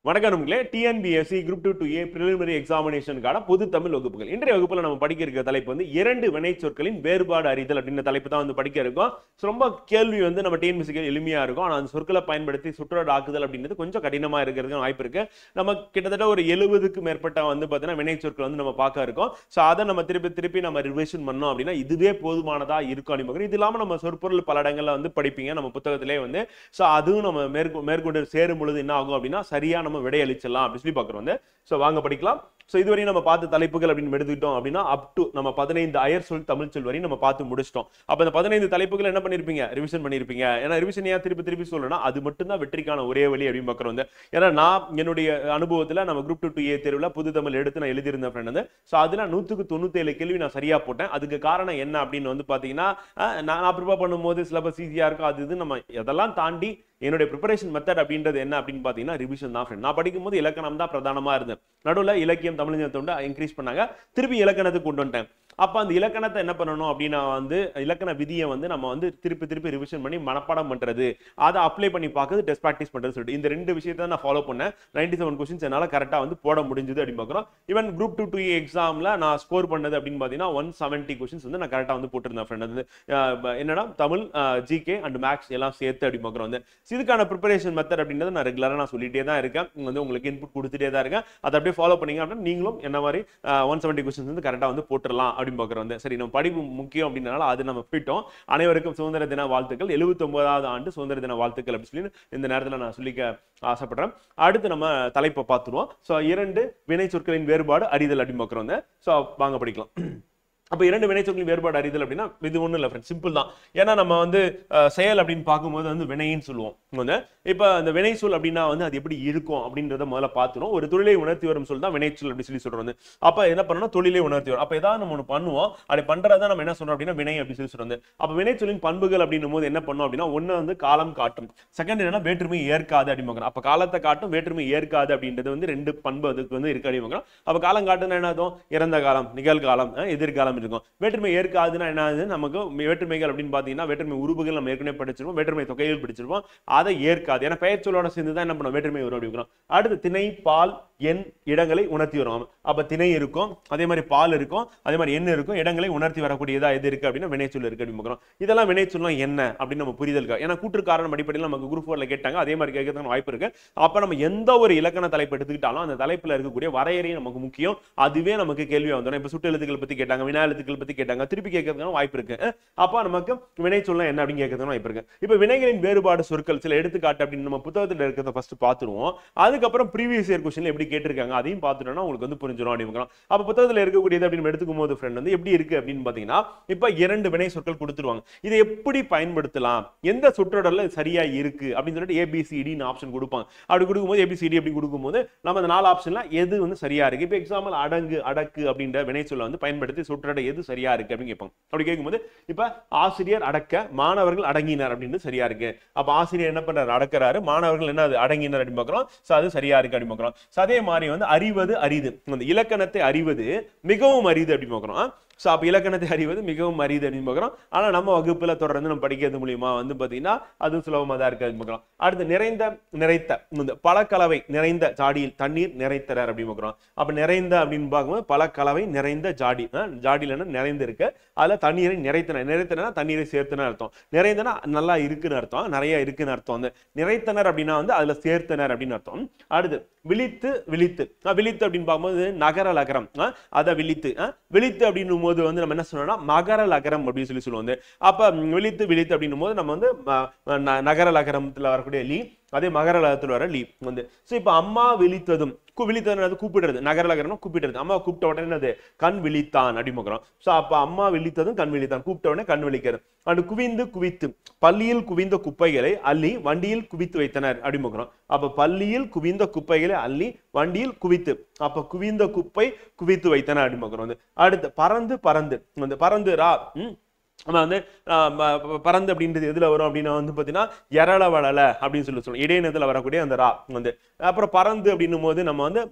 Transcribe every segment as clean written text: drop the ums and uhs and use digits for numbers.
வணக்கம் நண்பர்களே. TNPSC group 2 2A preliminary எக்ஸாமினேஷனுக்கான பொது தமிழ் வகுப்புகள். இன்றைய வகுப்புல நம்ம படிக்க இருக்க தலைப்பு வந்து இரண்டு வினை சொற்களின் வேறுபாடு அறிதல் அப்படின்ற தலைப்பு தான் வந்து படிக்க இருக்கோம். ரொம்ப கேள்வி வந்து நம்ம டிஎன்பிஎஸ்சிக்கு எளிமையா இருக்கும். ஆனா அந்த சொற்களை பயன்படுத்தி சுற்றோட ஆக்குதல் அப்படின்றது கொஞ்சம் கடினமா இருக்கிறதுக்கு வாய்ப்பு இருக்கு. நம்ம கிட்டத்தட்ட ஒரு 70க்கு மேற்பட்ட வந்து பார்த்தீங்கன்னா வினை சொற்கள் வந்து நம்ம பார்க்க இருக்கோம். ஸோ அதை நம்ம திருப்பி நம்ம ரிவிஷன் பண்ணோம் அப்படின்னா இதுவே போதுமானதா இருக்கும் அப்படின்னு. இது இல்லாம நம்ம சொற்பொருள் பல இடங்கள்ல வந்து படிப்பீங்க நம்ம புத்தகத்திலே வந்து. ஸோ அதுவும் நம்ம மேற்கொண்டு சேரும் பொழுது என்ன ஆகும் அப்படின்னா சரியா நம்ம விடையளிச்சிடலாம் அப்படி சொல்லி பார்க்குறோம் வந்து. ஸோ வாங்க படிக்கலாம். ஸோ இதுவரையும் நம்ம பார்த்த தலைப்புகள் அப்படின்னு எடுத்துக்கிட்டோம் அப்படின்னா அப் டு நம்ம 15 அயர் சொல் தமிழ் சொல் வரையும் நம்ம பார்த்து முடிச்சிட்டோம். அப்போ அந்த 15 தலைப்புகள் என்ன பண்ணிருப்பீங்க, ரிவிஷன் பண்ணிருப்பீங்க. ஏன்னா ரிவிஷன் ஏன் திருப்பி சொல்லணும்னா அது மட்டும் தான் வெற்றிக்கான ஒரே வழி அப்படின்னு பார்க்குறோம் வந்து. ஏன்னா நான் என்னுடைய அனுபவத்தில் நம்ம குரூப் 2 2A தேர்வில் புது தமிழ் எடுத்து நான் எழுதியிருந்தேன் ஃப்ரெண்ட் வந்து. ஸோ அதில் 100க்கு 97 கேள்வி நான் சரியா போட்டேன். அதுக்கு காரணம் என்ன அப்படின்னு வந்து பார்த்தீங்கன்னா நான் ப்ரிப்பேர் பண்ணும்போது சிலபஸ் ஈஸியா இருக்கும். அது இது நம்ம எதெல்லாம் தாண்டி என்னுடைய ப்ரிப்பரேஷன் மெத்தட் அப்படின்றது என்ன அப்படின்னு பார்த்தீங்கன்னா ரிவிஷன் தான் ஃப்ரெண்ட். நான் படிக்கும்போது இலக்கணம் தான் பிரதானமா இருந்தது. நடுவில் இலக்கியம் தமிழ் இன்க்ரீஸ் பண்ணாங்க, திருப்பி இலக்கணத்துக்கு கொண்டு வந்துட்டேன். அப்ப அந்த இலக்கணத்தை என்ன பண்ணணும் அப்படின்னா வந்து இலக்கண விதியை வந்து நம்ம வந்து திருப்பி ரிவிஷன் பண்ணி மனப்பாடம் பண்றது, அதை அப்ளை பண்ணி பார்க்கறது, டெஸ்ட் ப்ராக்டிஸ் பண்றது சொல்லிட்டு இந்த ரெண்டு விஷயத்தை நான் ஃபாலோ பண்ணேன். 97 கொஸ்டின்ஸ் என்னால கரெக்டா வந்து போட முடிஞ்சது அப்படின்னு பார்க்குறோம். ஈவன் குரூப் 2 2A எக்ஸாம்ல நான் ஸ்கோர் பண்ணது அப்படின்னு பார்த்தீங்கன்னா 170 கொஸ்டின்ஸ் வந்து நான் கரெக்டா வந்து போட்டிருந்தேன் ஃப்ரெண்ட். வந்து என்னன்னா தமிழ், ஜிகே அண்ட் மேக்ஸ் எல்லாம் சேர்த்து அப்படி பார்க்குறோம் வந்து. இதுக்கான ப்ரிப்பரேஷன் மெத்தட் அப்படின்றத நான் ரெகுலரா நான் சொல்லிட்டே தான் இருக்கேன். வந்து உங்களுக்கு இன்புட் கொடுத்துட்டே தான் இருக்கேன். அதை அப்படியே ஃபாலோ பண்ணீங்க அப்படின்னா நீங்களும் என்ன மாதிரி 170 கொஸ்டின்ஸ் வந்து கரெக்டா வந்து போட்டுடலாம் அப்படின்னு பார்க்குறோம் வந்து. சரி, நம்ம படிப்பு முக்கியம் அப்படின்றனால அது நம்ம போயிட்டோம். அனைவருக்கும் சுதந்திர தின வாழ்த்துக்கள், 79வது ஆண்டு சுதந்திர தின வாழ்த்துக்கள் அப்படி சொல்லி இந்த நேரத்தில் நான் சொல்லிக்க ஆசைப்படுறேன். அடுத்து நம்ம தலைப்பை பார்த்துருவோம். ஸோ இரண்டு வினை சொற்களின் வேறுபாடு அறிதல் அப்படின்னு பார்க்குறோம் வந்து. ஸோ வாங்க படிக்கலாம். அப்போ இரண்டு வினை சொற்களின் வேறுபாடு அறிதல் அப்படின்னா இது ஒன்றும் இல்லை ஃப்ரெண்ட், சிம்பிள் தான். ஏன்னா நம்ம வந்து செயல் அப்படின்னு பார்க்கும்போது வந்து வினைன்னு சொல்லுவோம் வந்து. இப்போ அந்த வினை சொல் அப்படின்னா வந்து அது எப்படி இருக்கும் அப்படின்றத முதல்ல பார்த்துரும். ஒரு தொழிலை உணர்த்தி வரும் சொல் தான் வினைச்சொல் அப்படி சொல்லி சொல்றோம் வந்து. அப்போ என்ன பண்ணணும், தொழிலை உணர்த்தி வரும். அப்போ ஏதாவது நம்ம ஒன்று பண்ணுவோம், அப்படி பண்றதா நம்ம என்ன சொல்றோம் அப்படின்னா வினை அப்படி சொல்லி சொல்றோம். அப்போ வினைச்சொல்லின் பண்புகள் அப்படின்னும் போது என்ன பண்ணும் அப்படின்னா ஒன்று வந்து காலம் காட்டும், செகண்ட் என்னன்னா வேற்றுமை ஏற்காது அப்படின்னு பார்க்கணும். அப்போ காலத்தை காட்டும், வேற்றுமை ஏற்காது அப்படின்றது வந்து ரெண்டு பண்பு அதுக்கு வந்து இருக்கு அப்படின்னு பார்க்கணும். அப்போ காலம் காட்டுன்னா என்ன அர்த்தம், இறந்த காலம், நிகழ்காலம், எதிர்காலம் இருக்கும். வேற்றுமை ஏற்காதுன்னா என்ன, நமக்கு வேற்றுமைகள் அப்படின்னு பாத்தீங்கன்னா வேற்றுமை உருபுகள் நம்ம ஏற்கனவே படிச்சிருப்போம், வேற்றுமை தொகைகள் படிச்சிருப்போம். அதை ஏற்காது, ஏன்னா பெயர் சொல்லோட சேர்ந்து தான் என்ன பண்ணும் வேற்றுமை வரும் அப்படி. அடுத்து திணை, பால், எண், இடங்களை உணர்த்தி வரும். அப்ப திணை இருக்கும், அதே மாதிரி பால் இருக்கும், அதே மாதிரி எண் இருக்கும், இடங்களை உணர்த்தி வரக்கூடியதா எது இருக்கு அப்படின்னா வினைச்சொல் இருக்கு அப்படின்னு. இதெல்லாம் வினைச்சொல்லாம் என்ன அப்படின்னு நம்ம புரிதல். ஏன்னா கூற்று காரணம் அடிப்படையில் நமக்கு குரூப் 4ல கேட்டாங்க, அதே மாதிரி கேட்கறதுக்கு வாய்ப்பு இருக்கு. அப்ப நம்ம எந்த ஒரு இலக்கண தலைப்பு எடுத்துக்கிட்டாலும் அந்த தலைப்புல இருக்கக்கூடிய வரையறை நமக்கு முக்கியம். அதுவே நமக்கு கேள்வியா வந்தோம். இப்ப சுட்டு எழுத்துக்கள் பத்தி கேட்டாங்க, வினா எழுத்துக்கள் பத்தி கேட்டாங்க, திருப்பி கேட்கறதுக்கு வாய்ப்பு இருக்கு. அப்ப நமக்கு வினை சொல்ல என்ன அப்படின்னு கேட்கறதுக்கு வாய்ப்பு இருக்கு. இப்ப வினைகளின் வேறுபாடு சொற்கள் சில எடுத்துக்காட்டு அப்படின்னு நம்ம புத்தகத்துல இருக்கிறத ஃபர்ஸ்ட் பார்த்துருவோம். அதுக்கப்புறம் ப்ரீவியஸ் இயர் क्वेश्चनல எப்படி கேட்டிருக்காங்க அதையும் பார்த்துட்டோம்னா உங்களுக்கு வந்து புரிஞ்சிடும் அப்படின்னு. அப்ப புத்தகத்துல இருக்கக்கூடியது அப்படின்னு எடுத்துக்கும் போது ஃப்ரெண்ட் வந்து எப்படி இருக்கு அப்படின்னு பாத்தீங்கன்னா இப்ப இரண்டு வினை சொற்கள் கொடுத்துருவாங்க. இதை எப்படி பயன்படுத்தலாம், எந்த சொற்றொடர்ல சரியா இருக்கு அப்படின்னு சொல்லிட்டு ABCD ஆப்ஷன் கொடுப்பாங்க. அப்படி கொடுக்கும்போது ABCD அப்படி கொடுக்கும்போது நம்ம அந்த 4 ஆப்ஷன்ல எது வந்து சரியா இருக்கு. இப்ப எக்ஸாம்பிள் அடங்கு, அடக்கு அப்படின்ற வினை சொல்ல வந்து பயன்படுத்தி சொற்றொடர் எது சரியா இருக்கு அப்படின்னு கேட்பாங்க. அப்படி கேட்கும்போது இப்ப ஆசிரியர் அடக்க, மாணவர்கள் அடங்கினார் அப்படின்னு சரியா இருக்கு. அப்ப ஆசிரியர் என்ன பண்றாரு, அடக்கிறாரு, மாணவர்கள் என்ன அடங்கினார் அப்படின்னு பார்க்கிறோம். சோ அது சரியா இருக்கு அப்படின்னு பார்க்கிறோம். அதே மாதிரி வந்து அறிவது அரிது, அந்த இலக்கணத்தை அறிவது மிகவும் அரிது அப்படின்னு பார்க்கிறோம். ஸோ அப்போ இலக்கணத்தை அறிவது மிகவும் அரிது அப்படின்னு பார்க்குறோம். ஆனால் நம்ம வகுப்பில் தொடர்ந்து நம்ம படிக்கிறது மூலியமா வந்து பார்த்தீங்கன்னா அதுவும் சுலபமாக தான் இருக்கு அப்படின்னு பார்க்குறோம். அடுத்து நிறைந்த, நிறைத்த, இந்த பழக்கலவை நிறைந்த ஜாடியில் தண்ணீர் நிறைத்தனர் அப்படின்னு பார்க்குறோம். அப்போ நிறைந்த அப்படின்னு பார்க்கும்போது பழக்கலவை நிறைந்த ஜாடி, ஜாடியில் நிறைந்து இருக்கு, அதில் தண்ணீரை நிறைத்தனர். நிறைத்தனா தண்ணீரை சேர்த்தனர் அர்த்தம், நிறைந்தனா நல்லா இருக்குன்னு அர்த்தம், நிறைய இருக்குன்னு அர்த்தம். வந்து நிறைத்தனர் அப்படின்னா வந்து அதுல சேர்த்தனர் அப்படின்னு அர்த்தம். அடுத்து விழித்து, விழித்து, விழித்து அப்படின்னு பார்க்கும்போது நகர லகரம், அதை விழித்து, விழித்து அப்படின்னும் போது வந்து நம்ம என்ன சொல்லணும்னா மகர லகரம் அப்படின்னு சொல்லி சொல்லுவோம். அப்ப விழித்து, விழித்து அப்படின்னும் போது நம்ம வந்து நகர லகரத்துல வரக்கூடிய லீ, அதே மகர லகரத்துல வர லீ வந்து. சோ இப்ப அம்மா விழித்ததும், விழித்தது கூப்பிடுறது, நகர லகரம் கூப்பிடுறது. அம்மா கூப்பிட்ட உடனே என்னது, கண் விழித்தான் அப்படின்னு. சோ அப்ப அம்மா விழித்ததும் கண் விழித்தான், கூப்பிட்ட உடனே கண் விழிக்கிறது. அண்ட் குவிந்து, குவித்து, பள்ளியில் குவிந்த குப்பைகளை அள்ளி வண்டியில் குவித்து வைத்தனர் அப்படின்னு. அப்ப பள்ளியில் குவிந்த குப்பைகளை அள்ளி வண்டியில் குவித்து, அப்ப குவிந்த குப்பை குவித்து வைத்தனர் அப்படின்னு. அடுத்து பறந்து, பறந்து, பறந்து ரா, நம்ம வந்து பறந்து அப்படின்றது எதுல வரும் அப்படின்னா வந்து பாத்தீங்கன்னா எரள வளல அப்படின்னு சொல்லுவோம். இடையினத்துல வரக்கூடிய அந்த ரா வந்து. அப்புறம் பறந்து அப்படின்னும் போது நம்ம வந்து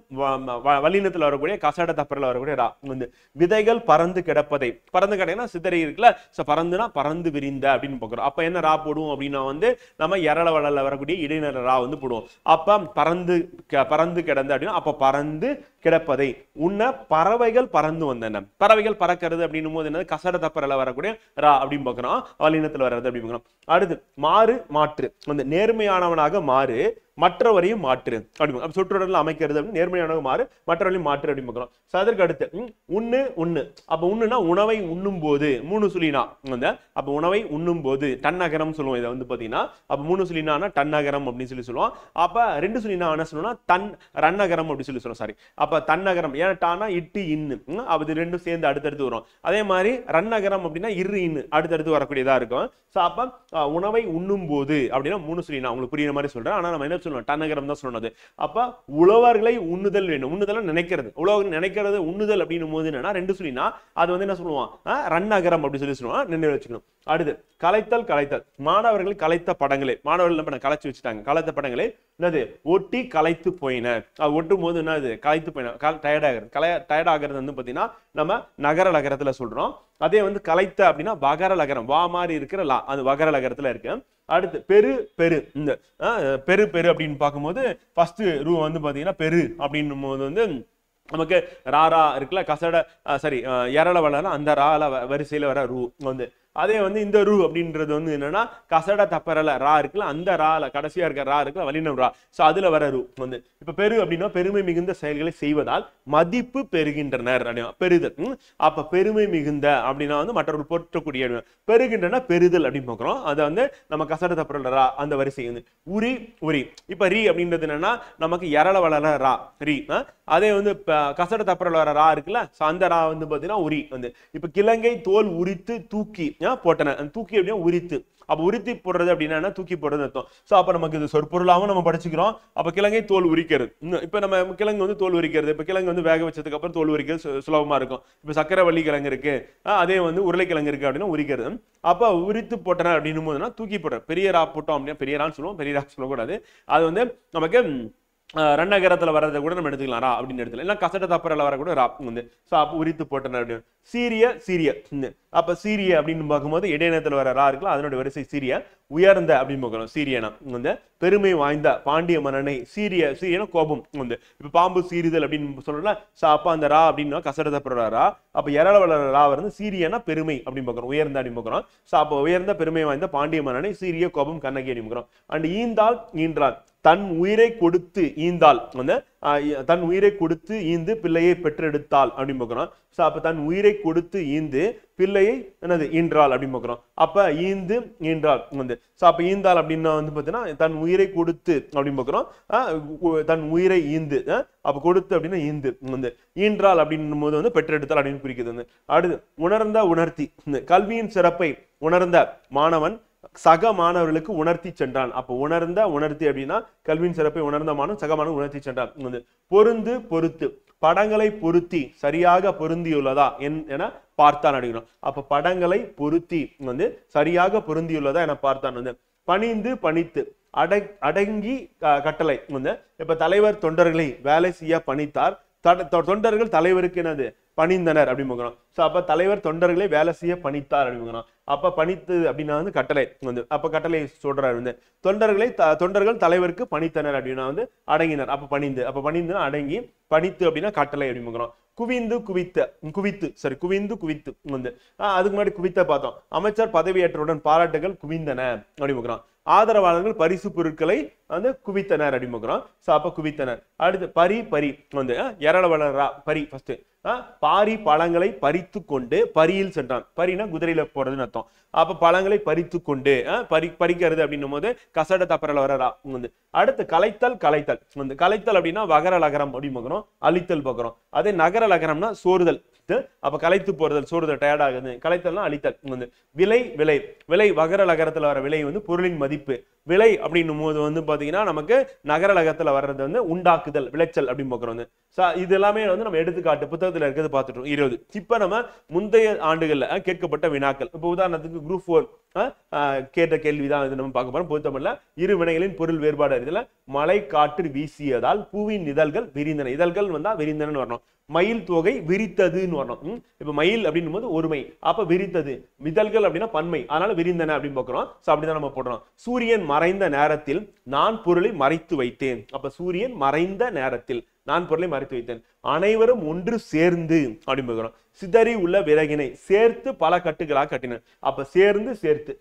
வல்லினத்துல வரக்கூடிய கசட தப்பரல வரக்கூடிய ரா வந்து. விதைகள் பறந்து கிடப்பதை, பறந்து கிடக்குன்னா சிதறி இருக்குல்ல, பறந்துனா பறந்து விரிந்த அப்படின்னு பாக்குறோம். அப்ப என்ன ரா போடுவோம் அப்படின்னா வந்து நம்ம எரள வளல வரக்கூடிய இடைநிலை ரா வந்து போடுவோம். அப்ப பறந்து கிடந்த அப்படின்னா அப்ப பறந்து கிடப்பதை உன்ன பறவைகள் பறந்து வந்தன. பறவைகள் பறக்கிறது அப்படின்னும் போது என்னது கசட தப்பரல வரக்கூடிய ரா அப்படின்னு பார்க்கிறோம். வல்லினத்துல வர்றது அப்படி பார்க்கிறோம். அடுத்து மாறு மாற்று வந்து நேர்மையானவனாக மாறு மற்றவரையும் மாற்று அப்படி சொற்றொடர்ல அமைக்கிறது அப்படின்னு நேர்மையானவங்க மாறு மற்றவரையும் மாற்று அப்படின்னு பார்க்கிறோம். அதற்கு அடுத்து உண்ணு உண்ணு. அப்ப உண்ணுனா உணவை உண்ணும் போது 3 சுழினா வந்து அப்ப உணவை உண்ணும் போது டன்னகரம் சொல்லுவோம். இதை வந்து பாத்தீங்கன்னா அப்ப 3 சுழினா டன்னகரம் அப்படின்னு சொல்லுவோம். அப்ப 2 சுழினா என்ன சொல்லணும்னா ரன்னகரம் அப்படின்னு சொல்லுவோம். சாரி, அப்ப தன்னகரம் ஏன்னா டானா இட்டு இன்னு அப்ப இது ரெண்டும் சேர்ந்து அடுத்தடுத்து வரும். அதே மாதிரி ரன்னகரம் அப்படின்னா இரு இன்னு அடுத்தடுத்து வரக்கூடியதா இருக்கும். அப்ப உணவை உண்ணும் போது அப்படின்னா 3 சுழினா உங்களுக்கு புரியுற மாதிரி சொல்றேன். ஆனா நம்ம என்ன டன்னகரம் தான் சொன்னது. அப்ப உழவர்களை உண்ணுதல் வேண்டும். உண்ணுதல் நினைக்கிறது, உழவர்கள் நினைக்கிறது உண்ணுதல் அப்படின்னும் போது என்னன்னா 2 சொல்லினா அது வந்து என்ன சொல்லுவான் ரன்னகரம் அப்படி சொல்லுவான். நினைவு வச்சுக்கணும். அடுத்து கலைத்தல் கலைத்தல். மாணவர்கள் கலைத்த படங்களை, மாணவர்கள் என்ன கலைச்சு வச்சுட்டாங்க, கலைத்த படங்களை என்னது ஒட்டி கலைத்து போயின. அது ஒட்டும் போது என்னது கலைத்து போயின, டயர்ட் ஆகிறது வந்து பாத்தீங்கன்னா நம்ம நகர லகரத்துல சொல்றோம். அதே வந்து கலைத்த அப்படின்னா வகர லகரம், வா மாதிரி இருக்கிற லா, அது வகர லகரத்துல இருக்கு. அடுத்து பெரு பெரு. இந்த பெரு பெரு அப்படின்னு பார்க்கும்போது ஃபர்ஸ்ட் ரூ வந்து பாத்தீங்கன்னா பெரு அப்படின்னும் போது வந்து நமக்கு ராரா இருக்குல்ல, கசட சரி எரள வளர அந்த ரால வரிசையில வர ரூ வந்து. அதே வந்து இந்த ரூ அப்படின்றது வந்து என்னன்னா கசட தப்பரல ரா இருக்குல்ல, அந்த ரால கடைசியா இருக்க ரா இருக்குல்ல வல்லினம் ரா, சோ அதுல வர ரூ வந்து. இப்ப பெரு அப்படின்னா பெருமை மிகுந்த செயல்களை செய்வதால் மதிப்பு பெறுகின்றனர் அப்படின்னா பெறுதல். அப்ப பெருமை மிகுந்த அப்படின்னா வந்து மற்றவர்கள் போற்றக்கூடிய, பெறுகின்றன பெறுதல் அப்படின்னு பாக்குறோம். அதை வந்து நம்ம கசட தப்பரல ரா அந்த வரிசை வந்து உரி உரி. இப்ப ரீ அப்படின்றது என்னன்னா நமக்கு எரள வளர ரா ரீ. அதே வந்து கசட தப்பரல வர ரா இருக்குல்ல, அந்த ரா வந்து பாத்தீங்கன்னா உரி வந்து. இப்ப கிழங்கை தோல் உரித்து தூக்கி போட்டன, தூக்கி அப்படின்னா உரித்து. அப்ப உரித்தி போடுறது அப்படின்னா தூக்கி போடுறது அர்த்தம். சோ அப்ப நமக்கு இது சொற்பொருளாவும் நம்ம படிச்சுக்கிறோம். அப்ப கிழங்கை தோல் உரிக்கிறது. இப்ப நம்ம கிழங்கு வந்து தோல் உரிக்கிறது, இப்ப கிழங்கு வந்து வேக வச்சதுக்கு அப்புறம் தோல் உரிக்கிறது சுலபமா இருக்கும். இப்ப சக்கரவள்ளி கிழங்கு இருக்கு, அதே வந்து உருளைக்கிழங்கு இருக்கு அப்படின்னா உரிக்கிறது. அப்ப உரித்து போட்டன அப்படின்னும் போதுன்னா தூக்கி போடுற பெரிய ரா போட்டோம் அப்படின்னா பெரிய ரான்னு சொல்லுவோம், பெரிய ரா சொல்லக்கூடாது. அது வந்து நமக்கு ரன்னகரத்துல வர்றதை கூட நம்ம எடுத்துக்கலாம் ரா அப்படின்னு எடுத்துக்கலாம். இல்ல கசட தப்பரல வர கூட ரா வந்து. சோ அப்ப உரித்து போட்டன அப்படின்னு. சீரிய சீரிய. அப்ப சீரிய அப்படின்னு பார்க்கும்போது இடையினத்துல வர ரா இருக்குல்ல, அதனுடைய வரிசை சீரிய. உயர்ந்த அப்படின்னு பார்க்கிறோம். சீரியனா வந்து பெருமை வாய்ந்த பாண்டிய மன்னனை சீரிய, சீரியனா கோபம் வந்து. இப்ப பாம்பு சீரிதல் அப்படின்னு சொல்றோம்ல, சோ அப்ப அந்த ரா அப்படின்னா கசட தப்பர ரா. அப்ப எரள வளர ரா வந்து சீரியனா பெருமை அப்படின்னு பார்க்கிறோம், உயர்ந்த அப்படின்னு பார்க்கிறோம். சோ அப்ப உயர்ந்த பெருமை வாய்ந்த பாண்டிய மன்னனை சீரிய கோபம் கண்ணகி அப்படின்னு பார்க்கிறோம். அண்ட் ஈந்தால் ஈன்றால் தன் உயிரை கொடுத்து ஈந்தால் வந்து தன் உயிரை கொடுத்து ஈந்து பிள்ளையை பெற்றெடுத்தாள் அப்படின்னு பார்க்கிறோம். சோ அப்ப தன் உயிரை கொடுத்து ஈந்து பிள்ளையை என்னது ஈன்றாள் அப்படின்னு பார்க்கிறோம். அப்ப ஈந்து ஈன்றாள் வந்து. சோ அப்ப ஈந்தாள் அப்படின்னா வந்து பாத்தீங்கன்னா தன் உயிரை கொடுத்து அப்படின்னு பார்க்கிறோம். தன் உயிரை ஈந்து அப்ப கொடுத்து அப்படின்னா ஈந்து வந்து. ஈன்றாள் அப்படின்னும் போது வந்து பெற்றெடுத்தாள் அப்படின்னு குறிக்கிறது வந்து. அடுத்து உணர்ந்த உணர்த்தி. கல்வியின் சிறப்பை உணர்ந்த மாணவன் சக மாணவர்களுக்கு உணர்த்தி சென்றான். அப்ப உணர்ந்த உணர்த்தி அப்படின்னா கல்வியின் சிறப்பை உணர்ந்த மாணவன் சக மாணவன் உணர்த்தி சென்றான் வந்து. பொருந்து பொருத்து. படங்களை பொருத்தி சரியாக பொருந்தியுள்ளதா என பார்த்தான் அப்படிங்கிறோம். அப்ப படங்களை பொருத்தி வந்து சரியாக பொருந்தியுள்ளதா என பார்த்தான் வந்து. பணிந்து பணித்து. அடங்கி கட்டளை வந்து. இப்ப தலைவர் தொண்டர்களை வேலை செய்ய பணித்தார், தொண்டர்கள் தலைவருக்கு என்னது பணிந்தனர் அப்படின்னு பார்க்கிறோம். சோ அப்ப தலைவர் தொண்டர்களை வேலை செய்ய பணித்தார் அப்படின்னு. அப்ப பணித்து அப்படின்னா வந்து கட்டளை வந்து. அப்ப கட்டளை சொல்றாரு வந்து தொண்டர்கள் தலைவருக்கு பணித்தனர் அப்படின்னா வந்து அடங்கினர். அப்ப பணிந்து, அப்ப பணிந்து அடங்கி, பணித்து அப்படின்னா கட்டளை அப்படின்னு பார்க்கிறோம். குவிந்து குவித்து சரி குவிந்து குவித்து வந்து அதுக்கு முன்னாடி குவித்த பார்த்தோம். அமைச்சர் பதவியேற்றவுடன் பாராட்டுகள் குவிந்தன அப்படி பார்க்கிறோம். ஆதரவாளர்கள் பரிசு பொருட்களை வந்து குவித்தனர் அப்படின்னு பார்க்கிறோம். சோ அப்ப குவித்தனர். அடுத்து பரி வந்து எரள வளரா பரி ஃபர்ஸ்ட். பாரி பழங்களை பறித்து கொண்டு பரியில் சென்றான். பரினா குதிரையில போறதுன்னு அர்த்தம். அப்ப பழங்களை பறித்து கொண்டு பறிக்கிறது அப்படின்னும் போது கசட தப்பரல வர வந்து. அடுத்து கலைத்தல் வந்து. கலைத்தல் அப்படின்னா வகர லகரம் அப்படின்னு பார்க்கிறோம், அழித்தல் பார்க்கிறோம். அதே நகர லகரம்னா சோறுதல். அப்ப கலைத்து போறதல், சோறுதல் டயர்ட் ஆகுது. கலைத்தல்னா அழித்தல் வந்து. விலை வகர லகரத்துல வர விலை வந்து பொருளின் மதிப்பு. விளை அப்படின்னும் போது வந்து பாத்தீங்கன்னா நமக்கு நகரலகத்துல வர்றது வந்து உண்டாக்குதல், விளைச்சல் அப்படின்னு பார்க்கிறோம் வந்து. இது எல்லாமே வந்து நம்ம எடுத்துக்காட்டு புத்தகத்துல இருக்கிறது பார்த்துட்டோம் 20. இப்ப நம்ம முந்தைய ஆண்டுகள்ல கேட்கப்பட்ட வினாக்கள், இப்ப உதாரணத்துக்கு குரூப் 4 கேட்ட கேள்விதான் இது நம்ம பார்க்க போறோம். பொது தமிழ்ல இரு வினைகளின் பொருள் வேறுபாடு அறிதல. மழை காற்று வீசியதால் பூவின் இதழ்கள் விரிந்தன. இதழ்கள் வந்தா விரிந்தனன்னு வரணும். மயில் தொகை விரித்ததுன்னு வரணும். இப்ப மயில் அப்படின்னும் போது ஒருமை, அப்ப விரித்தது. இதழ்கள் அப்படின்னா பன்மை, அதனால விரிந்தன அப்படின்னு பார்க்கிறோம். சோ அப்படிதான் நம்ம போடுறோம். சூரியன் மறைந்த நேரத்தில் நான் பொருளை மறைத்து வைத்தேன். அப்ப சூரியன் மறைந்த நேரத்தில் நான் பொருளை மறைத்து வைத்தேன். அனைவரும் ஒன்று சேர்ந்து அப்படின்னு பார்க்கிறோம். சிதறி உள்ள விறகினை சேர்த்து பல கட்டுகளாக கட்டினர். அப்ப சேர்ந்து சேர்த்து.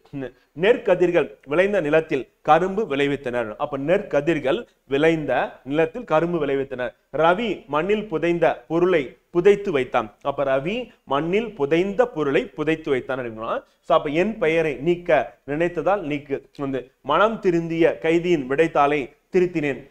நெற்கதிர்கள் விளைந்த நிலத்தில் கரும்பு விளைவித்தனர். அப்ப நெற்கதிர்கள் விளைந்த நிலத்தில் கரும்பு விளைவித்தனர். ரவி மண்ணில் புதைந்த பொருளை புதைத்து வைத்தான். அப்ப ரவி மண்ணில் புதைந்த பொருளை புதைத்து வைத்தான் அப்படின்னா, அப்ப என் பெயரை நீக்க நினைத்ததால் நீக்கு வந்து. மனம் திருந்திய கைதியின் விடைத்தாளை திருத்தினேன்.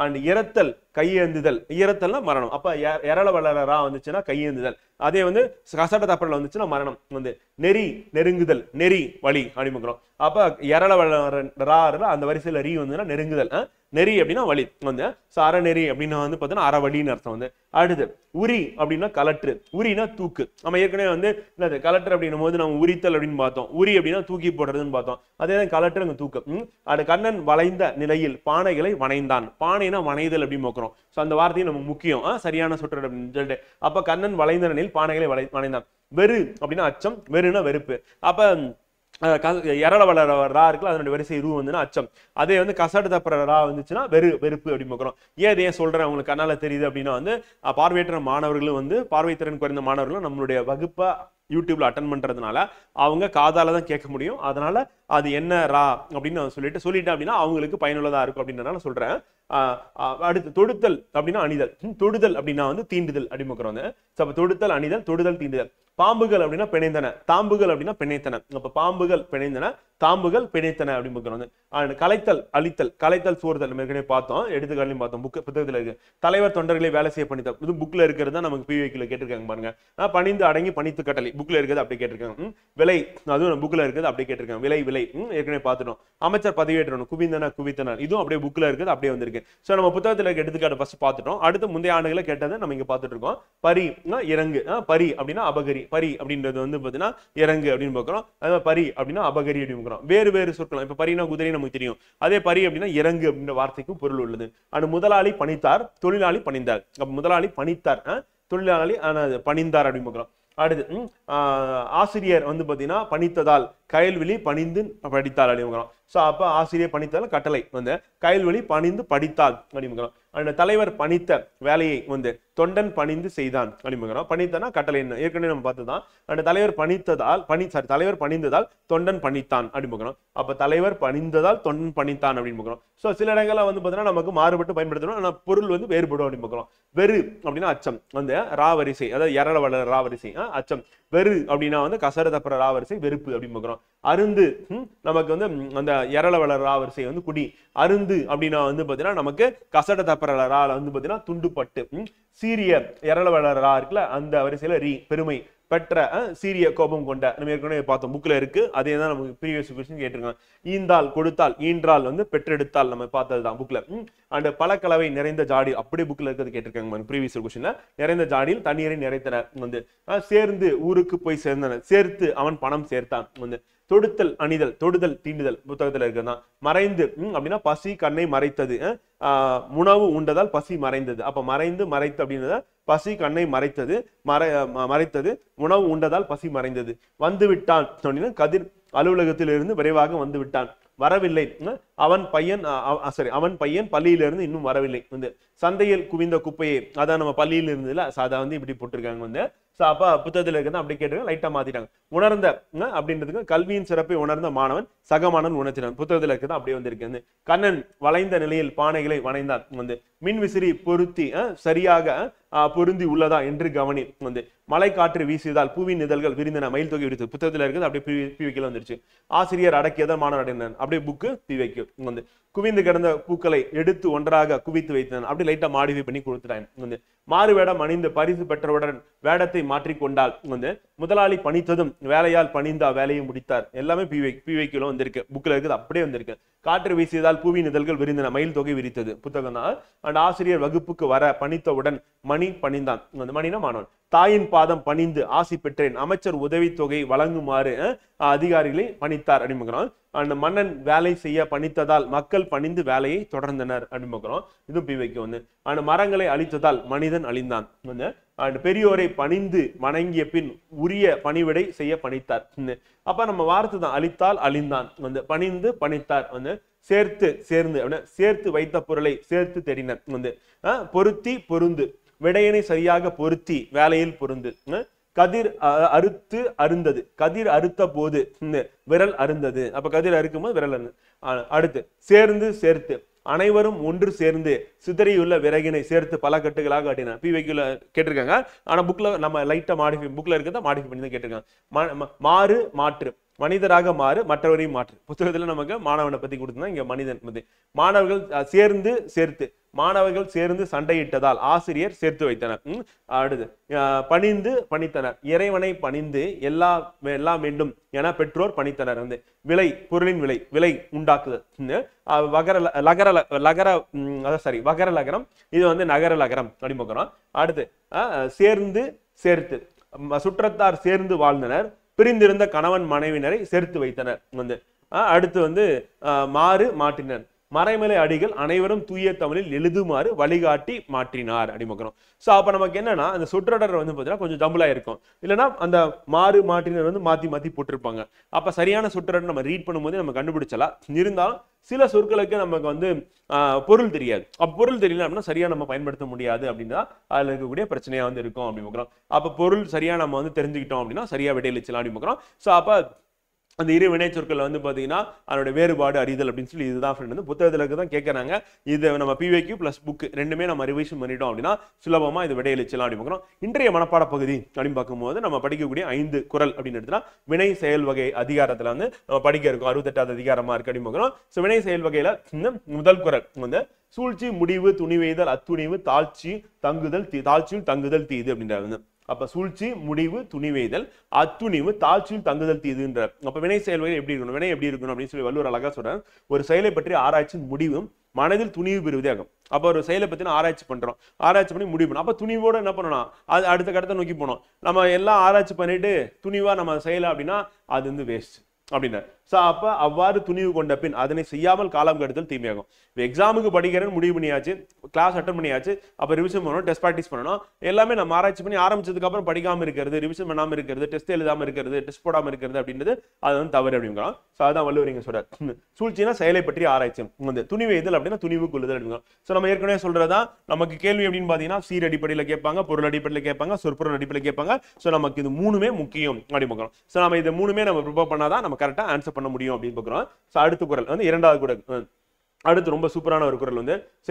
அண்ட் இரத்தல் கையேந்துதல், இரத்தல்னா மரணம். அப்ப எரள வளரா வந்துச்சுன்னா கையேந்துதல். அதே வந்து கசட தப்பரல வந்துச்சுன்னா மரணம் வந்து. நெறி நெருங்குதல், நெறி வழி அப்படிங்கிறோம். அப்ப எரள வளரா அந்த வரிசையில ரீ வந்துன்னா நெருங்குதல். நெறி அப்படின்னா வழி வந்து. அறநெறி அப்படின்னா வந்து பார்த்தீங்கன்னா அறவழின்னு அர்த்தம் வந்து. அடுத்து உரி அப்படின்னா கலற்று, உரினா தூக்கு. நம்ம ஏற்கனவே வந்து என்னது கலெக்டர் அப்படின்னும் போது நம்ம உரித்தல் அப்படின்னு பார்த்தோம். உரி அப்படின்னா தூக்கி போடுறதுன்னு பார்த்தோம். அதே தான் கலெக்டர் அங்க தூக்கு. அது கண்ணன் வளைந்த நிலையில் பானைகளை வணைந்தான். பானைனா வணைதல் அப்படின்னு பார்க்கிறோம். சோ அந்த வார்த்தையும் நமக்கு முக்கியம். சரியான சொற்றொடர் அப்படின்னு சொல்லிட்டு. அப்ப கண்ணன் வளைந்த நிலையில் பானைகளை வணைந்தான். வெறு அப்படின்னா அச்சம், வெறுனா வெறுப்பு. அப்ப எரள வளர ரா இருக்குல்ல, அதனுடைய வரிசை ரூ வந்துன்னா அச்சம். அதே வந்து கசடு தப்புற ரா வந்துச்சுன்னா வெறுப்பு அப்படின்னு பார்க்கிறோம். ஏன் சொல்றேன் உங்களுக்கு கண்ணால தெரியுது அப்படின்னா வந்து பார்வையற்ற மாணவர்களும் வந்து பார்வைத்திறன் குறைந்த மாணவர்களும் நம்மளுடைய வகுப்பை யூடியூப்ல அட்டன் பண்றதுனால அவங்க காதால தான் கேட்க முடியும். அதனால அது என்ன ரா அப்படின்னு சொல்லிட்டேன் அப்படின்னா அவங்களுக்கு பயனுள்ளதா இருக்கும் அப்படின்றனால சொல்றேன். அடுத்து தொடுத்தல் அப்படின்னா அணிதல், தொடுதல் அப்படின்னா வந்து தீண்டுதல் அப்படின்னு பார்க்கிறோம். தொடுத்தல் அணிதல், தொடுதல் தீண்டுதல். பாம்புகள் அப்படின்னா பிணைந்தன, தாம்புகள் அப்படின்னா பிணைத்தன. அப்ப பாம்புகள் பிணைந்தன, தாம்புகள் பிணைத்தன அப்படின்னு பார்க்கிறோம். கலைத்தல் அழித்தல், கலைத்தல் சோறுதல் நம்ம ஏற்கனவே பார்த்தோம், எடுத்துக்காட்டையும் பார்த்தோம். புத்தகத்துல இருக்கு. தலைவர் தொண்டர்களை வேலை செய்ய பணித்தல், இது புக்ல இருக்கிறது தான் நமக்கு பிவிக்கில கேட்டிருக்காங்க பாருங்க. பணிந்து அடங்கி பணித்து கட்டளை புக்ல இருக்கிறது அப்படி கேட்டிருக்காங்க. விலை அதுவும் புக்ல இருக்கிறது அப்படியே கேட்டிருக்காங்க. விலை ஏற்கனவே பார்த்துட்டோம். அமைச்சர் பதவியேற்றணும், குவிந்தன குவித்தனர், இதுவும் அப்படியே புக்ல இருக்குது அப்படியே வந்திருக்கு. சோ நம்ம புத்தகத்துல இருக்க எடுத்துக்காட்டு ஃபர்ஸ்ட் பார்த்துட்டோம். அடுத்து முந்தைய ஆண்டுகளை கேட்டதை நம்ம இங்க பார்த்துட்டு இருக்கோம். பரி இறங்கு, பரி அப்படின்னா அபகரி, பரி அப்படின்றது வந்து பாத்தீங்கன்னா இறங்கு அப்படின்னு பார்க்கிறோம். அதே பரி அப்படின்னா அபகரி அப்படின்னு பார்க்கிறோம். வேறு சொற்கள். இப்ப பரினா குதிரை நமக்கு தெரியும். அதே பரி அப்படின்னா இறங்கு அப்படின்ற வார்த்தைக்கும் பொருள் உள்ளது. அது முதலாளி பணித்தார், தொழிலாளி பணிந்தார். அப்ப முதலாளி பணித்தார், தொழிலாளி பணிந்தார் அப்படின்னு பார்க்கிறோம். அடுத்து ஆசிரியர் வந்து பாத்தீங்கன்னா பணித்ததால் கயல்வெளி பணிந்து படித்தாள் அப்படிங்கிறோம். சோ அப்ப ஆசிரியர் பணித்தால் கட்டளை வந்து கயல்வெளி பணிந்து படித்தாள் அப்படிங்கிறோம். அந்த தலைவர் பணித்த வேலையை வந்து தொண்டன் பணிந்து செய்தான் அப்படிங்கிறோம். பணித்தனா கட்டளை என்ன ஏற்கனவே நம்ம பார்த்துதான். அந்த தலைவர் பணித்ததால் தலைவர் பணிந்ததால் தொண்டன் பணித்தான் அப்படிங்கிறோம். அப்ப தலைவர் பணிந்ததால் தொண்டன் பணித்தான் அப்படின்னு. சோ சில இடங்கள்ல வந்து பாத்தீங்கன்னா நமக்கு மாறுபட்டு பயன்படுத்தணும், ஆனா பொருள் வந்து வேறுபடும் அப்படின்னு பார்க்கிறோம். வெறு அப்படின்னா அச்சம், அந்த ரா வரிசை, அதாவது எரள வளர ரா வரிசை அச்சம். வெறு அப்படின்னா வந்து கசட தப்புற ரா வரிசை வெறுப்பு அப்படின்னு பார்க்கிறோம். அருந்து நமக்கு வந்து அந்த எரள வளர ரா வரிசை வந்து குடி. அருந்து அப்படின்னா வந்து பாத்தீங்கன்னா நமக்கு கசட தப்புற ரா வந்து பாத்தீங்கன்னா துண்டுபட்டு. சீரிய எரள வளர ரா இருக்குல்ல, அந்த வரிசையில ரீ பெருமை பெற்ற, சீரிய கோபம் கொண்ட நம்ம ஏற்கனவே பார்த்தோம், புக்ல இருக்கு. அதே தான் நமக்கு ப்ரீவியஸ் கொஸ்டின் கேட்டிருக்காங்க. ஈந்தால் கொடுத்தால், ஈன்றால் வந்து பெற்றெடுத்தால் நம்ம பார்த்ததுதான் புக்ல. அண்ட் பலக்கலவை நிறைந்த ஜாடி அப்படியே புக்ல இருக்கிறது கேட்டிருக்காங்க ப்ரீவியஸ் கொஸ்டின்ல. நிறைந்த ஜாடியில் தண்ணீரை நிறைத்தனர் வந்து. சேர்ந்து ஊருக்கு போய் சேர்ந்தனர், சேர்த்து அவன் பணம் சேர்த்தான் வந்து. தொடுத்தல் அணிதல், தொடுதல் தீண்டுதல் புத்தகத்துல இருக்கிறதான். மறைந்து அப்படின்னா பசி கண்ணை மறைத்தது, உணவு உண்டதால் பசி மறைந்தது. அப்ப மறைந்து மறைத்து அப்படின்றத பசி கண்ணை மறைத்தது, மறைத்தது உணவு உண்டதால் பசி மறைந்தது. வந்து விட்டான் அப்படின்னா கதிர் அலுவலகத்திலிருந்து விரைவாக வந்து விட்டான். வரவில்லை அவன் பையன் பள்ளியிலிருந்து இன்னும் வரவில்லை வந்து. சந்தையில் குவிந்த குப்பையை, அதான் நம்ம பள்ளியில் இருந்ததுல அதை வந்து இப்படி போட்டிருக்காங்க வந்து. அப்ப புத்தகத்துல இருக்கிறது அப்படி கேட்டிருக்காங்க, லைட்டா மாத்திட்டாங்க. உணர்ந்த அப்படின்றதுக்கு கல்வியின் சிறப்பை உணர்ந்த மாணவன் சக மாணவன் உணர்த்தினான். புத்தகத்துல இருக்கிறது அப்படியே வந்திருக்கு. கண்ணன் வளைந்த நிலையில் பானைகளை வணைந்தான் வந்து. மின் விசிறி பொருத்தி சரியாக பொருந்தி உள்ளதா என்று கவனி வந்து. மழை காற்று வீசியதால் பூவின் இதழ்கள் விரிந்தன, மயில் தொகை விரித்தது. புத்தகத்துல இருக்குது அப்படியே பிவிக்கல வந்துருச்சு. ஆசிரியர் அடக்கியதான் மாணவர் அடைந்தான், அப்படியே புக்கு பிவைக்கு வந்து. குவிந்து கிடந்த பூக்களை எடுத்து ஒன்றாக குவித்து வைத்தனர். அப்படி லைட்டா மாடிஃபை பண்ணி கொடுத்துட்டாங்க. மாறு வேடம் அணிந்து பரிசு பெற்றவுடன் வேடத்தை மாற்றிக்கொண்டால் முதலாளி பணித்ததும் வேலையால் பணிந்து வேலையை முடித்தார். எல்லாமே பிவைக்குள்ள வந்திருக்கு, புக்ல இருக்குது, அப்படியே வந்திருக்கு. காற்று வீசியதால் பூவின் இதழ்கள் விரிந்தன, மயில் தொகை விரித்தது புத்தகம் தான். அண்ட் ஆசிரியர் வகுப்புக்கு வர பணித்தவுடன் மணி பணிந்தான். மணினா மாணவன். தாயின் பாதம் பணிந்து ஆசி பெற்றேன். அமைச்சர் உதவி தொகை வழங்குமாறு அதிகாரிகளை பணித்தார் அப்படிங்கிறோம். அந்த மன்னன் வேலை செய்ய பணித்ததால் மக்கள் பணிந்து வேலையை தொடர்ந்தனர் அப்படிங்கிறோம். இது பிவைக்கு அந்த மரங்களை அழித்ததால் மனிதன் அழிந்தான். பெரியோரை பணிந்து வணங்கிய பின் உரிய பணிவிடை செய்ய பணித்தார். அப்ப நம்ம வார்த்தை தான், அழித்தால் அழிந்தான், பணிந்து பணித்தார். சேர்த்து சேர்ந்து சேர்த்து வைத்த பொருளை சேர்த்து தேடினர். பொருத்தி பொருந்து விடையினை சரியாக பொருத்தி வேலையில் பொருந்து. கதிர் அறுத்து அருந்தது, கதிர் அறுத்த போது விரல் அருந்தது. அப்ப கதிர் அறுக்கும் போது விரல் அருந்தது. அடுத்து சேர்ந்து சேர்த்து அனைவரும் ஒன்று சேர்ந்து சிதறியுள்ள விறகினை சேர்த்து பல கட்டுகளாக காட்டினார். பிவைக்குள்ள கேட்டிருக்காங்க. ஆனா புக்ல நம்ம லைட்டா மாடிஃபை, புக்ல இருக்கிறத மாடிஃபை பண்ணி தான் கேட்டிருக்காங்க. மாறு மாற்று மனிதராக மாறு மற்றவரையும் மாற்று. புத்தகத்துல நமக்கு மாணவனை பத்தி கொடுத்தா இங்க மனிதன் பத்தி. மாணவர்கள் சேர்ந்து சேர்த்து மாணவர்கள் சேர்ந்து சண்டையிட்டதால் ஆசிரியர் சேர்த்து வைத்தனர். அடுத்து பணிந்து பணித்தனர். இறைவனை பணிந்து எல்லாம் வேண்டும் என பெற்றோர் பணித்தனர். விலை பொருளின் விலை விலை உண்டாக்குதல். வகர லகரம் இது நகர லகரம் அப்படிங்கிறோம். அடுத்து சேர்ந்து சேர்த்து சுற்றத்தார் சேர்ந்து வாழ்ந்தனர். பிரிந்திருந்த கணவன் மனைவினரை சேர்த்து வைத்தனர். அடுத்து மாறு மாற்றினர். மறைமலை அடிகள் அனைவரும் தூய தமிழில் எழுதுமாறு வழிகாட்டி மாற்றினார் அப்படிங்கிறோம். சோ அப்ப நமக்கு என்னன்னா அந்த சொற்றொடர் பாத்தீங்கன்னா கொஞ்சம் ஜம்பிளா இருக்கும், இல்லைன்னா அந்த மாறு மாற்றினர் மாத்தி மாத்தி போட்டிருப்பாங்க. அப்ப சரியான சொற்றொடர் நம்ம ரீட் பண்ணும்போது நம்ம கண்டுபிடிச்சலாம். இருந்தாலும் சில சொற்களுக்கு நமக்கு பொருள் தெரியாது. அப்ப பொருள் தெரியல அப்படின்னா சரியா நம்ம பயன்படுத்த முடியாது அப்படின்னா அதுல இருக்கக்கூடிய பிரச்சனையா இருக்கும் அப்படிங்கிறோம். அப்ப பொருள் சரியா நம்ம தெரிஞ்சுக்கிட்டோம் அப்படின்னா சரியா விடையளிச்சலாம் அப்படிங்கிறோம். சோ அப்ப அந்த இரு வினை சொற்கள் பாத்தீங்கன்னா அதோட வேறுபாடு அறிதல் அப்படின்னு சொல்லி இதுதான் ஃப்ரெண்ட் புத்தகத்துல தான் கேட்கறாங்க. இது நம்ம பிவைக்யூ பிளஸ் புக் ரெண்டுமே நம்ம ரிவிஷன் பண்ணிட்டோம் அப்படின்னா சுலபமா இது விடையளிச்சலாம் அப்படின்னு. இன்றைய மனப்பாட பகுதி அப்படின்னு பார்க்கும்போது நம்ம படிக்கக்கூடிய 5 குறள் அப்படின்னு எடுத்துனா வினை செயல் வகை அதிகாரத்துல நம்ம படிக்க இருக்கும். 68வது அதிகாரமா இருக்கு அப்படின்னு. சோ வினை செயல் வகையில முதல் குறள் சூழ்ச்சி முடிவு துணிவெய்தல் அத்துணிவு தாழ்ச்சி தங்குதல் தாழ்ச்சியில் தங்குதல் தீது அப்படின்றாங்க. அப்ப சூழ்ச்சி முடிவு துணிவெய்தல் அத்துணிவு தாழ்ச்சியில் தங்குதல் தீதுன்ற. அப்ப வினை செயல்வகை எப்படி இருக்கணும், வினை எப்படி இருக்கணும் அப்படின்னு சொல்லி வள்ளுவர் அழகா சொல்றாங்க. ஒரு செயலை பற்றி ஆராய்ச்சி முடிவும் மனதில் துணிவு பெறுவதே ஆகும். அப்ப ஒரு செயலை பத்தின ஆராய்ச்சி பண்றோம், ஆராய்ச்சி பண்ணி முடிவு பண்ணோம். அப்ப துணிவோட என்ன பண்ணணும், அது அடுத்த கட்டத்தை நோக்கி போனோம். நம்ம எல்லாம் ஆராய்ச்சி பண்ணிட்டு துணிவா நம்ம செய்யல அப்படின்னா அது வேஸ்ட் அப்படின்னா. அப்ப அவ்வாறு துணிவு கொண்ட பின் அதனை செய்யாமல் காலம் கடத்தல் தீமையாகும். எக்ஸாமுக்கு படிக்கிறேன்னு முடிவு பண்ணியாச்சு, கிளாஸ் அட்டன் பண்ணியாச்சு, அப்ப ரிவிஷன் பண்ணணும், டெஸ்ட் ப்ராக்டிஸ் பண்ணணும். எல்லாமே நம்ம ஆராய்ச்சி பண்ணி ஆரம்பிச்சதுக்கு அப்புறம் படிக்காம இருக்கிறது, ரிவிஷன் பண்ணாம இருக்கிறது, டெஸ்ட் எழுதாம இருக்கிறது, டெஸ்ட் போடாம இருக்கிறது அப்படின்றது அது தவறு அப்படிங்கிறோம். அதான் வள்ளுவர் இங்க சொல்றாரு. சூழ்ச்சினா செயலை பற்றி ஆராய்ச்சி, துணிவு எதில் அப்படின்னா துணிவு கொள்ளுதல் அப்படிங்கிறோம். நம்ம ஏற்கனவே சொல்றதா நமக்கு கேள்வி அப்படின்னு பாத்தீங்கன்னா சீர் அடிப்படையில் கேட்பாங்க, பொருள் அடிப்படையில் கேட்பாங்க, சொற்பொருள் அடிப்படையில் கேட்பாங்க. நமக்கு இது மூணுமே முக்கியம் அப்படின்னு. நம்ம இது மூணுமே நம்ம ப்ரிப்பேர் பண்ணாதான் நம்ம கரெக்டா ஆன்சர் பண்ண முடியும் அப்படின்னு பார்க்கிறோம். அடுத்த குறள் இரண்டாவது குறள். அடுத்து ரொம்ப சூப்பரான ஒரு குறள்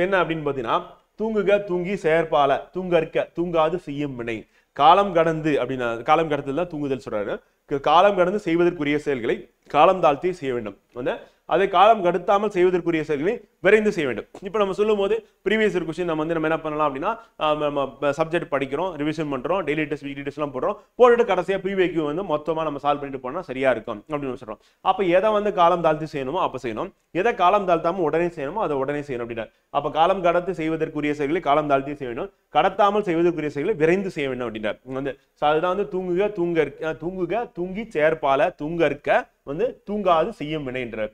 என்ன அப்படின்னு பாத்தீங்கன்னா தூங்குக தூங்கி செயற்பால தூங்கற்க தூங்காது செய்யும் வினை. காலம் கடந்து அப்படின்னா காலம் கடத்தல் தான் தூங்குதல் சொல்றாரு. காலம் கடந்து செய்வதற்குரிய செயல்களை காலம் தாழ்த்தி செய்ய வேண்டும். அதை காலம் கடத்தாமல் செய்வதற்குரிய செயல்களை விரைந்து செய்ய வேண்டும். இப்போ நம்ம சொல்லும் போது ப்ரீவியஸ் இயர் கொஸ்டின் நம்ம நம்ம என்ன பண்ணலாம் அப்படின்னா நம்ம சப்ஜெக்ட் படிக்கிறோம், ரிவிஷன் பண்றோம், டெய்லி டெஸ்ட் வீக்லி டெஸ்ட் எல்லாம் போட்டுட்டு கடைசியா ப்ரீவியக்யூ மொத்தமா நம்ம சால்வ் பண்ணிட்டு போனா சரியா இருக்கும் அப்படின்னு சொல்றோம். அப்ப எதை காலம் தாழ்த்தி செய்யணுமோ அப்ப செய்யணும், எதை காலம் தாழ்த்தாம உடனே செய்யணுமோ அதை உடனே செய்யணும் அப்படின்னா. அப்ப காலம் கடத்து செய்வதற்குரிய செயல்களை காலம் தாழ்த்தி செய்ய வேண்டும், கடத்தாமல் செய்வதற்குரிய செயல்களை விரைந்து செய்ய வேண்டும் அப்படின்றார். அதுதான் தூங்குக தூங்குக தூங்கி செயற்பால தூங்கற்க தூங்காது செய்யும் வினை என்ற.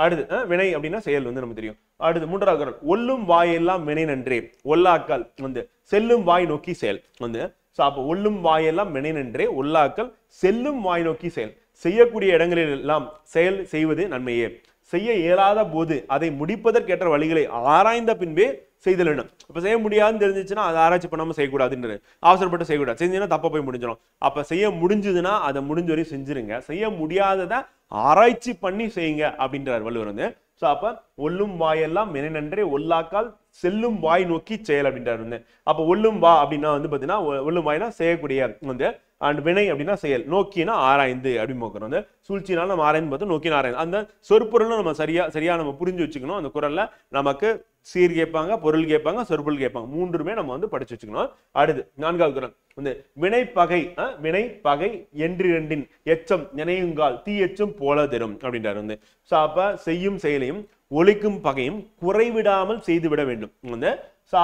அடுத்து வினை அப்படின்னா செயல் நமக்கு தெரியும். அடுத்து மூன்றாவது குறள் ஒல்லும் வாயெல்லாம் வினை நன்றே ஒல்லாக்கள் செல்லும் வாய் நோக்கி செயல். அப்ப ஒல்லும் வாயெல்லாம் வினை நன்றே ஒல்லாக்கள் செல்லும் வாய் நோக்கி செயல். செய்யக்கூடிய இடங்களில் எல்லாம் செயல் செய்வது நன்மையே, செய்ய இயலாத போது அதை முடிப்பதற்கேற்ற வழிகளை ஆராய்ந்த பின்பே செய்தல் வேண்டும். இப்ப செய்ய முடியாதுன்னு தெரிஞ்சிச்சுன்னா அதை ஆராய்ச்சி பண்ணாம செய்யக்கூடாதுன்றது, அவசரப்பட்டு செய்யக்கூடாது, செஞ்சீங்கன்னா தப்ப போய் முடிஞ்சிடும். அப்ப செய்ய முடிஞ்சதுன்னா அதை முடிஞ்ச வரையும் செஞ்சிருங்க, செய்ய முடியாததை ஆராய்ச்சி பண்ணி செய்யுங்க அப்படின்றார் வள்ளுவர். அப்ப ஒல்லும் வாயெல்லாம் வினை நன்றே ஒல்லாக்கால் செல்லும் வாய் நோக்கி செயல் அப்படின்றாரு வந்து. அப்ப ஒல்லும் வா அப்படின்னா வந்து பாத்தீங்கன்னா ஒல்லும் வாய்னா செய்யக்கூடிய வந்து அண்ட் வினை அப்படின்னா செயல், நோக்கினா ஆராய்ந்து அப்படின்னு பார்க்கிறோம். அந்த சூழ்ச்சினால நம்ம ஆராய்ந்து பார்த்தோம், நோக்கினா ஆராய்ந்து. அந்த சொற்பொருளும் நம்ம சரியா நம்ம புரிஞ்சு வச்சுக்கணும். அந்த குறள்ல நமக்கு சீர் கேட்பாங்க, பொருள் கேட்பாங்க, சொற்பொருள் கேட்பாங்க, மூன்றுமே நம்ம வந்து படிச்சு வச்சுக்கணும். அடுத்து 4வது குறள் வந்து வினைப்பகை வினைப்பகை என்றிரண்டின் எச்சம் நினையுங்கால் தீ எச்சம் போல தரும் அப்படின்றாரு வந்து. சோ அப்ப செய்யும் செயலையும் ஒழிக்கும் பகையும் குறைவிடாமல் செய்துவிட வேண்டும் வந்து.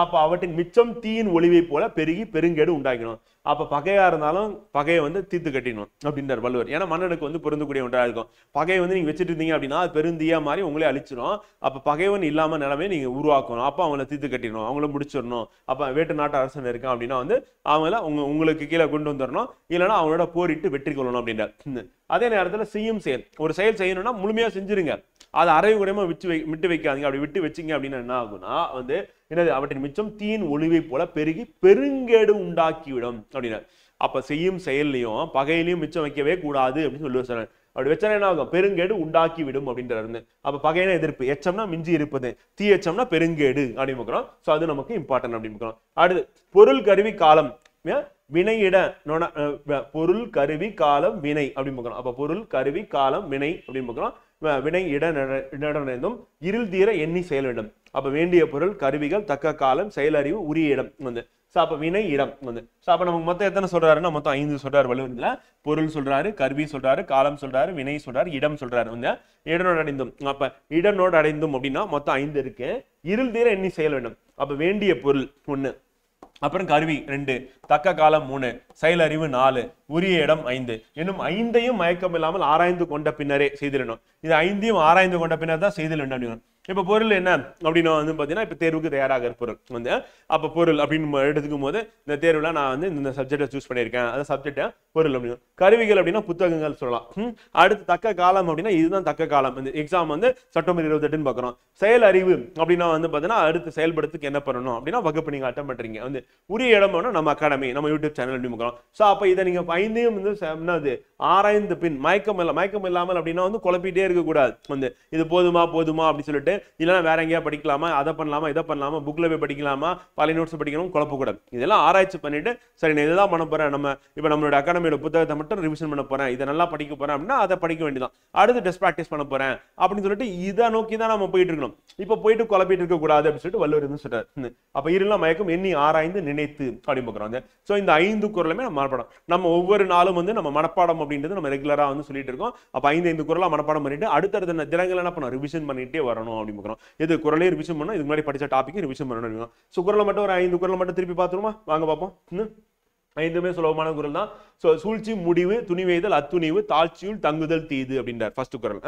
அப்ப அவற்றின் மிச்சம் தீயின் ஒளிவை போல பெருகி பெருங்கேடு உண்டாக்கணும். அப்ப பகையா இருந்தாலும் பகையை வந்து தீர்த்து கட்டிடணும் அப்படின்றார் வள்ளுவர். ஏன்னா மன்னனுக்கு வந்து பொருந்தக்கூடிய ஒன்றா இருக்கும். பகையை வந்து நீங்க வச்சுட்டு இருந்தீங்க அப்படின்னா அது பெருந்தீயா மாதிரி உங்களே அழிச்சிடும். அப்ப பகைவன் இல்லாம நிலைமையை நீங்க உருவாக்கணும். அப்ப அவங்கள தீர்த்து கட்டிடணும், அவங்கள முடிச்சிடணும். அப்ப வேட்டு நாட்டு அரசன் இருக்கான் அப்படின்னா வந்து அவங்கள உங்களுக்கு கீழே கொண்டு வந்துடணும், இல்லைன்னா அவங்களோட போரிட்டு வெற்றி கொள்ளணும் அப்படின்றார். அதே நேரத்துல செய்யும் செயல், ஒரு செயல் செய்யணும்னா முழுமையா செஞ்சிருங்க, அதை அரைவு குறையமா விட்டு வைக்காதீங்க. அப்படி விட்டு வச்சிங்க அப்படின்னா என்ன ஆகும்னா வந்து என்னது அவற்றின் மிச்சம் தீயின் ஒளிவை போல பெருகி பெருங்கேடு உண்டாக்கிவிடும் அப்படின்னா. அப்ப செய்யும் செயல்லையும் பகையிலையும் மிச்சம் வைக்கவே கூடாது அப்படின்னு சொல்லி சொல்றாரு. அப்படி வச்சா என்ன ஆகும், பெருங்கேடு உண்டாக்கி விடும் அப்படின்றாரு. அப்ப பகையின எதிர்ப்பு, எச்சம்னா மிஞ்சி இருப்பது, தீ எச்சம்னா பெருங்கேடு அப்படின்னு. சோ அது நமக்கு இம்பார்ட்டன்ட் அப்படின்னு. அடுத்து பொருள் கருவி காலம் வினையிட பொருள் கருவி காலம் வினை அப்படின்னு. அப்ப பொருள் கருவி காலம் வினை அப்படின்னு. வினை இடனும் இருள் தீர எண்ணி செயல் வேண்டும். அப்ப வேண்டிய பொருள் கருவிகள் தக்க காலம் செயலறிவு உரிய இடம் வந்து. அப்ப வினை இடம் வந்து. அப்ப நமக்கு மொத்தம் எத்தனை சொல்றாருன்னா மொத்தம் 5 சொல்றாரு வள்ளுவர். பொருள் சொல்றாரு, கருவி சொல்றாரு, காலம் சொல்றாரு, வினை சொல்றாரு, இடம் சொல்றாரு வந்து. இடனோடு அடைந்தும், அப்ப இடனோடு அடைந்தும் அப்படின்னா மொத்தம் 5 இருக்கு. இருள் தீர எண்ணி செயல் வேண்டும். அப்ப வேண்டிய பொருள் 1, அப்புறம் கருவி 2, தக்க காலம் 3, செயலறிவு 4, உரிய இடம் 5. இன்னும் 5ஐயும் மயக்கம் இல்லாமல் ஆராய்ந்து கொண்ட பின்னரே செய்திடணும். இது 5ஐயும் ஆராய்ந்து கொண்ட பின்னர் தான் செய்திட வேண்டும் அப்படின்னு. இப்ப பொருள் என்ன அப்படின்னா வந்து பாத்தீங்கன்னா இப்ப தேர்வுக்கு தயாராக பொருள் வந்து. அப்ப பொருள் அப்படின்னு எடுத்துக்கும் போது இந்த தேர்வுல நான் வந்து இந்த சப்ஜெக்டை சூஸ் பண்ணியிருக்கேன், அந்த சப்ஜெக்ட பொருள் அப்படின்னு. கருவிகள் அப்படின்னா புத்தகங்கள் சொல்லலாம். அடுத்து தக்க காலம் அப்படின்னா இதுதான் தக்க காலம். இந்த எக்ஸாம் வந்து செப்டம்பர் 28 பாக்குறோம். செயல் அறிவு அப்படின்னா வந்து பாத்தீங்கன்னா அடுத்து செயல்படுறதுக்கு என்ன பண்ணணும் அப்படின்னா வகுப்பு நீங்க அட்டன் பண்றீங்க வந்து. உரிய இடம் நம்ம அகாடமி, நம்ம யூடியூப் சேனல் அப்படின்னு பாக்குறோம். சோ அப்ப இதை நீங்க 5ஐயும் வந்து என்னது ஆராய்ந்து பின் மயக்கம் இல்லாமல் அப்படின்னா வந்து குழப்பிட்டே இருக்க கூடாது வந்து. இது போதுமா அப்படி சொல்லிட்டு இல்லைன்னா வேற எங்கேயா படிக்கலாமா, அதை பண்ணலாமா, இதை பண்ணலாமா, புக்ல போய் படிக்கலாமா, பழைய நோட்ஸ் படிக்கணும் குழப்பக்கூடாது. இதெல்லாம் ஆராய்ச்சி பண்ணிட்டு சரி நான் இதுதான் பண்ண போறேன், இப்ப நம்மளோட அகாடமியோட புத்தகத்தை மட்டும் ரிவிஷன் பண்ண போறேன், இதை நல்லா படிக்க போறேன் அப்படின்னா அதை படிக்க வேண்டியதான். அடுத்து டெஸ்ட் பிராக்டிஸ் பண்ண போறேன் அப்படின்னு சொல்லிட்டு இதை நோக்கி தான் நம்ம போயிட்டு இருக்கணும். இப்ப போயிட்டு குழப்பிட்டு இருக்க கூடாது அப்படின்னு சொல்லிட்டு வள்ளுவர் சொல்றாரு. அப்ப இருள மயக்கம் எண்ணி ஆராய்ந்து நினைத்து அப்படின்னு பாக்குறோம். சோ இந்த 5 குறளுமே நம்ம மனப்பாடம், நம்ம ஒவ்வொரு நாளும் வந்து நம்ம மனப்பாடம் அப்படின்றது நம்ம ரெகுலரா வந்து சொல்லிட்டு இருக்கோம். அப்ப 5 குறளா மனப்பாடம் பண்ணிட்டு அடுத்தடுத்த தினங்கள் என்ன பண்ணணும், ரிவிஷன் பண்ணிட்டே வரணும் அப்படின்னு. இது குறளே ரிவிஷன் பண்ணணும், இதுக்கு முன்னாடி படிச்ச டாபிக் ரிவிஷன் பண்ணணும். சோ குறளை மட்டும் ஒரு 5 குறளை மட்டும் திருப்பி பார்த்துருமா, வாங்க பார்ப்போம். 5மே சுலபமான குறள் தான். சோ சூழ்ச்சி முடிவு துணிவைதல் அத்துணிவு தாழ்ச்சியுள் தங்குதல் தீது அப்படின்றார் ஃபர்ஸ்ட் குறள்.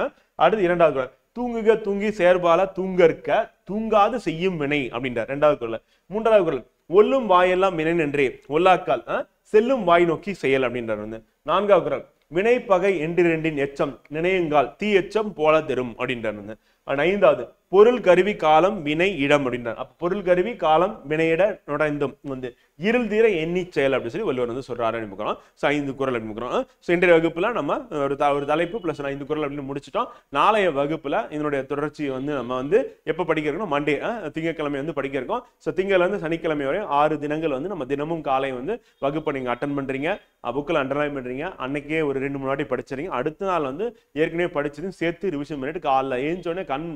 அடுத்து 2வது குறள் தூங்குக தூங்கி செயற்பால தூங்கற்க தூங்காது செய்யும் வினை அப்படின்றார் 2வது குறள். 3வது குறள் ஒல்லும் வாயெல்லாம் வினை நின்றே ஒல்லாக்கால் செல்லும் வாய் நோக்கி செயல் அப்படின்றார் வந்து. 4வது குறள் வினைப்பகை என்றிரண்டின் எச்சம் நினையுங்கால் தீ எச்சம் போல தரும் அப்படின்றார் வந்து. 5வது பொருள் கருவி காலம் வினை இடம் அப்படின்றார். அப்ப பொருள் கருவி காலம் வினையிட நுழைந்தும் வந்து இருள் தீர எண்ணி செயல் அப்படின்னு சொல்லி வள்ளுவர் வந்து சொல்றாரு அப்படின்னு. 5 குறள் அப்படின்னு. சோ இன்றைய வகுப்புல நம்ம ஒரு தலைப்பு பிளஸ் 5 குறள் அப்படின்னு முடிச்சிட்டோம். நாளைய வகுப்புல இதனுடைய தொடர்ச்சி வந்து நம்ம வந்து எப்ப படிக்க இருக்கோம், மண்டே திங்கட்கிழமை வந்து படிக்க இருக்கோம். சோ திங்கள்ல இருந்து சனிக்கிழமை வரை 6 தினங்கள் வந்து நம்ம தினமும் காலை வந்து வகுப்பை நீங்க அட்டன் பண்றீங்க, புக்கில் அண்டர்லைன் பண்றீங்க. அன்னைக்கே ஒரு 2-3 வாட்டி படிச்சிருங்க. அடுத்த நாள் வந்து ஏற்கனவே படிச்சதையும் சேர்த்து ரிவிஷன் பண்ணிட்டு காலைல ஏஞ்சோடனே கண்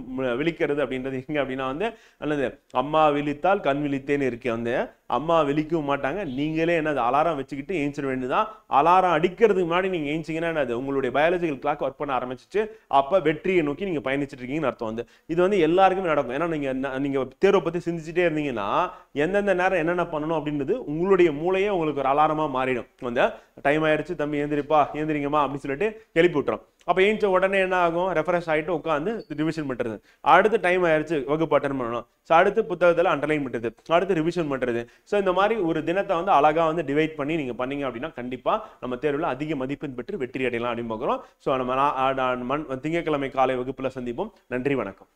விழிக்கிறது அப்படின்றது எங்க அப்படின்னா வந்து அல்லது அம்மா விழித்தால் கண் விழித்தேன்னு இருக்கு வந்து. அம்மா விழிக்கவும் மாட்டாங்க, நீங்களே என்னது அலாரம் வச்சுக்கிட்டு ஏஞ்சிட வேண்டியதான். அலாரம் அடிக்கிறதுக்கு முன்னாடி நீங்க ஏஞ்சிங்கன்னா என்னது உங்களுடைய பயாலஜிக்கல் கிளாக் ஒர்க் பண்ண ஆரம்பிச்சிச்சு. அப்ப வெற்றியை நோக்கி நீங்க பயணிச்சுட்டு இருக்கீங்கன்னு அர்த்தம் வந்து. இது வந்து எல்லாருக்குமே நடக்கும். ஏன்னா நீங்க தேர்வை பத்தி சிந்திச்சுட்டே இருந்தீங்கன்னா எந்தெந்த நேரம் என்னென்ன பண்ணணும் அப்படின்றது உங்களுடைய மூளையே உங்களுக்கு ஒரு அலாரமா மாறிடும் வந்து. டைம் ஆயிடுச்சு தம்பி ஏந்திரிங்கம்மா அப்படின்னு சொல்லிட்டு எழுப்பி விட்டுரும். அப்ப ஏஞ்ச உடனே என்ன ஆகும், ரெஃப்ரெஷ் ஆயிட்டு உட்காந்து ரிவிஷன் பண்றது. அடுத்து டைம் ஆயிடுச்சு வகுப்பு அட்டன் பண்ணணும். அடுத்து புத்தகத்துல அண்டர்லைன் பண்றது, அடுத்து ரிவிஷன் பண்றது. சோ இந்த மாதிரி ஒரு தினத்தை வந்து அழகா வந்து டிவைட் பண்ணி நீங்க பண்ணீங்க அப்படின்னா கண்டிப்பா நம்ம தேர்வுல அதிக மதிப்பெண் பெற்று வெற்றி அடையலாம் அப்படின்னு பாக்குறோம். சோ நம்ம திங்கட்கிழமை காலை வகுப்புல சந்திப்போம். நன்றி, வணக்கம்.